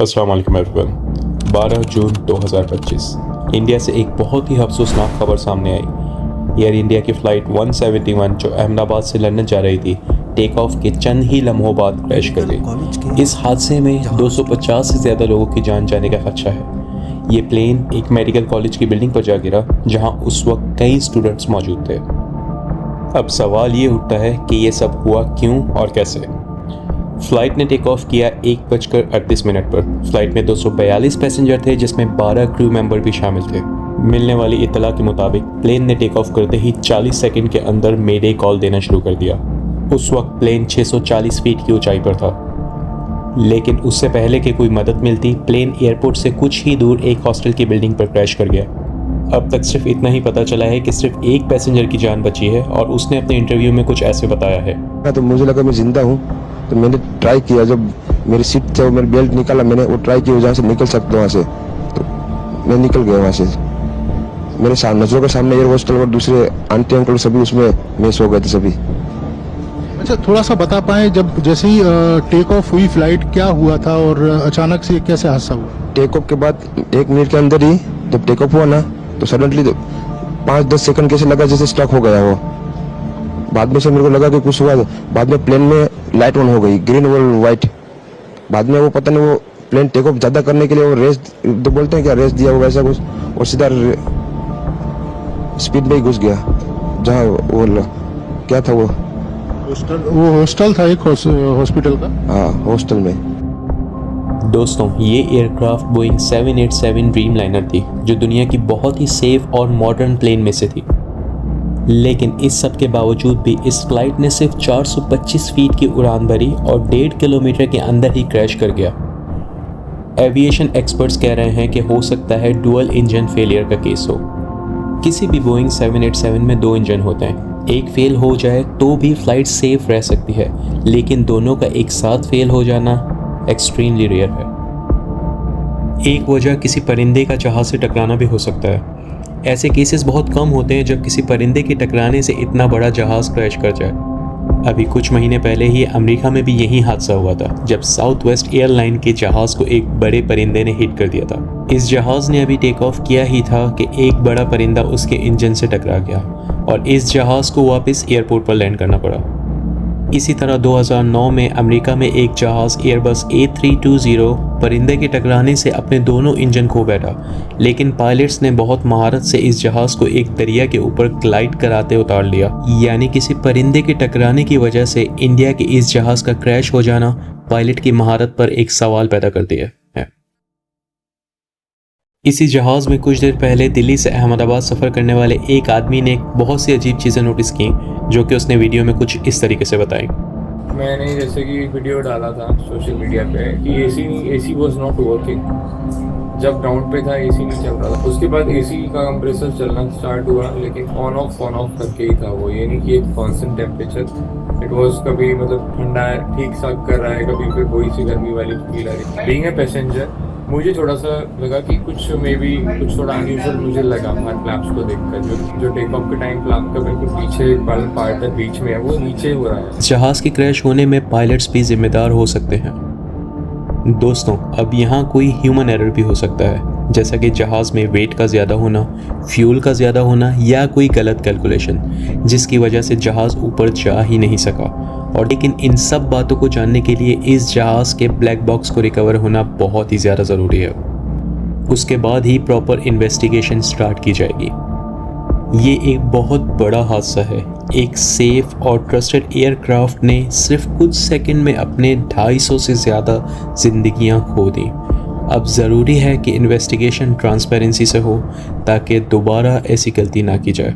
अस्सलाम वालेकुम एवरीवन। 12 जून 2025 इंडिया से एक बहुत ही अफसोसनाक खबर सामने आई। एयर इंडिया की फ़्लाइट 171 जो अहमदाबाद से लंदन जा रही थी, टेक ऑफ के चंद ही लम्हों बाद क्रैश कर गई। इस हादसे में 250 से ज़्यादा लोगों की जान जाने का खदशा है। ये प्लेन एक मेडिकल कॉलेज की बिल्डिंग पर जा गिरा, जहां उस वक्त कई स्टूडेंट्स मौजूद थे। अब सवाल ये उठता है कि ये सब हुआ क्यों और कैसे। फ़्लाइट ने टेक ऑफ किया 1:38 पर। फ़्लाइट में 242 पैसेंजर थे, जिसमें 12 क्रू मेंबर भी शामिल थे। मिलने वाली इत्तला के मुताबिक प्लेन ने टेक ऑफ करते ही 40 सेकंड के अंदर मेडे कॉल देना शुरू कर दिया। उस वक्त प्लेन 640 फीट की ऊंचाई पर था, लेकिन उससे पहले कि कोई मदद मिलती, प्लेन एयरपोर्ट से कुछ ही दूर एक हॉस्टल की बिल्डिंग पर क्रैश कर गया। अब तक सिर्फ इतना ही पता चला है कि सिर्फ एक पैसेंजर की जान बची है और उसने अपने इंटरव्यू में कुछ ऐसे बताया है। तो मुझे लगा मैं जिंदा हूँ, तो मैंने ट्राई किया, जब मेरी सीट से मेरी बेल्ट निकाला, मैंने वो ट्राई किया जहाँ से निकल सकता हूँ वहाँ से, तो मैं निकल गया वहाँ से। मेरे सामने नजरों के सामने एयर होस्टल और दूसरे आंटी अंकल सभी उसमें मिस हो गए थे सभी। अच्छा, थोड़ा सा बता पाए, जब जैसे ही टेक ऑफ हुई फ्लाइट, क्या हुआ था और अचानक से कैसे हादसा हुआ? टेक ऑफ के बाद 1 मिनट के अंदर ही जब टेक ऑफ हुआ ना, तो सडनली 5-10 सेकंड कैसे लगा जैसे स्टक हो गया वो। बाद में से मेरे को लगा कि कुछ हुआ। बाद में प्लेन में लाइट ऑन हो गई, ग्रीन और व्हाइट। बाद में वो पता नहीं, वो प्लेन टेक ऑफ ज्यादा करने के लिए वो रेस तो बोलते हैं क्या, रेस दिया वो वैसा कुछ, और सीधा स्पीड में ही घुस गया जहाँ वो क्या था वो हॉस्टल था, एक हॉस्पिटल का। हाँ, हॉस्टल में। दोस्तों, ये एयरक्राफ्ट बोइंग 787 ड्रीम लाइनर थी, जो दुनिया की बहुत ही सेफ और मॉडर्न प्लेन में से थी। लेकिन इस सब के बावजूद भी इस फ्लाइट ने सिर्फ 425 फीट की उड़ान भरी और 1.5 किलोमीटर के अंदर ही क्रैश कर गया। एविएशन एक्सपर्ट्स कह रहे हैं कि हो सकता है डुअल इंजन फेलियर का केस हो। किसी भी बोइंग 787 में 2 इंजन होते हैं। एक फेल हो जाए तो भी फ्लाइट सेफ रह सकती है, लेकिन दोनों का एक साथ फेल हो जाना एक्सट्रीमली रेयर है। एक वजह किसी परिंदे का जहाज से टकराना भी हो सकता है। ऐसे केसेस बहुत कम होते हैं जब किसी परिंदे के टकराने से इतना बड़ा जहाज क्रैश कर जाए। अभी कुछ महीने पहले ही अमेरिका में भी यही हादसा हुआ था, जब साउथ वेस्ट एयरलाइन के जहाज को एक बड़े परिंदे ने हिट कर दिया था। इस जहाज ने अभी टेक ऑफ किया ही था कि एक बड़ा परिंदा उसके इंजन से टकरा गया और इस जहाज को वापस एयरपोर्ट पर लैंड करना पड़ा। इसी तरह 2009 में अमेरिका में एक जहाज एयरबस A320 परिंदे के टकराने से अपने दोनों इंजन खो बैठा, लेकिन पायलट्स ने बहुत महारत से इस जहाज को एक दरिया के ऊपर ग्लाइड कराते उतार लिया। यानी किसी परिंदे के टकराने की वजह से इंडिया के इस जहाज का क्रैश हो जाना पायलट की महारत पर एक सवाल पैदा कर दिया है। इसी जहाज में कुछ देर पहले दिल्ली से अहमदाबाद सफ़र करने वाले एक आदमी ने बहुत सी अजीब चीज़ें नोटिस की, जो कि उसने वीडियो में कुछ इस तरीके से बताई। मैंने जैसे कि वीडियो डाला था सोशल मीडिया पे कि एसी वाज नॉट वर्किंग। जब ग्राउंड पे था एसी नहीं चल रहा था। उसके बाद एसी का कंप्रेसर चलना स्टार्ट हुआ, लेकिन ऑन ऑफ करके ही था वो, ये नहीं कि एक कांस्टेंट टेम्परेचर। इट वाज कभी मतलब ठंडा ठीक सा कर रहा है, कभी फिर वही सी गर्मी वाली फील आ रही। बीइंग ए पैसेंजर मुझे थोड़ा सा लगा कि कुछ कुछ थोड़ा अनयूजुअल मुझे लगा हमारे फ्लैप्स को देखकर। जो टेक ऑफ के टाइम फ्लैप का बिल्कुल पीछे पार्ट है, बीच में है, वो नीचे हो रहा है। जहाज के क्रैश होने में पायलट्स भी जिम्मेदार हो सकते हैं। दोस्तों, अब यहाँ कोई ह्यूमन एरर भी हो सकता है, जैसा कि जहाज में वेट का ज़्यादा होना, फ्यूल का ज़्यादा होना या कोई गलत कैलकुलेशन, जिसकी वजह से जहाज ऊपर जा ही नहीं सका। और लेकिन इन सब बातों को जानने के लिए इस जहाज़ के ब्लैक बॉक्स को रिकवर होना बहुत ही ज़्यादा ज़रूरी है। उसके बाद ही प्रॉपर इन्वेस्टिगेशन स्टार्ट की जाएगी। ये एक बहुत बड़ा हादसा है। एक सेफ और ट्रस्टेड एयरक्राफ्ट ने सिर्फ कुछ सेकंड में अपने 250 से ज़्यादा जिंदगियां खो दी। अब ज़रूरी है कि इन्वेस्टिगेशन ट्रांसपेरेंसी से हो, ताकि दोबारा ऐसी गलती ना की जाए।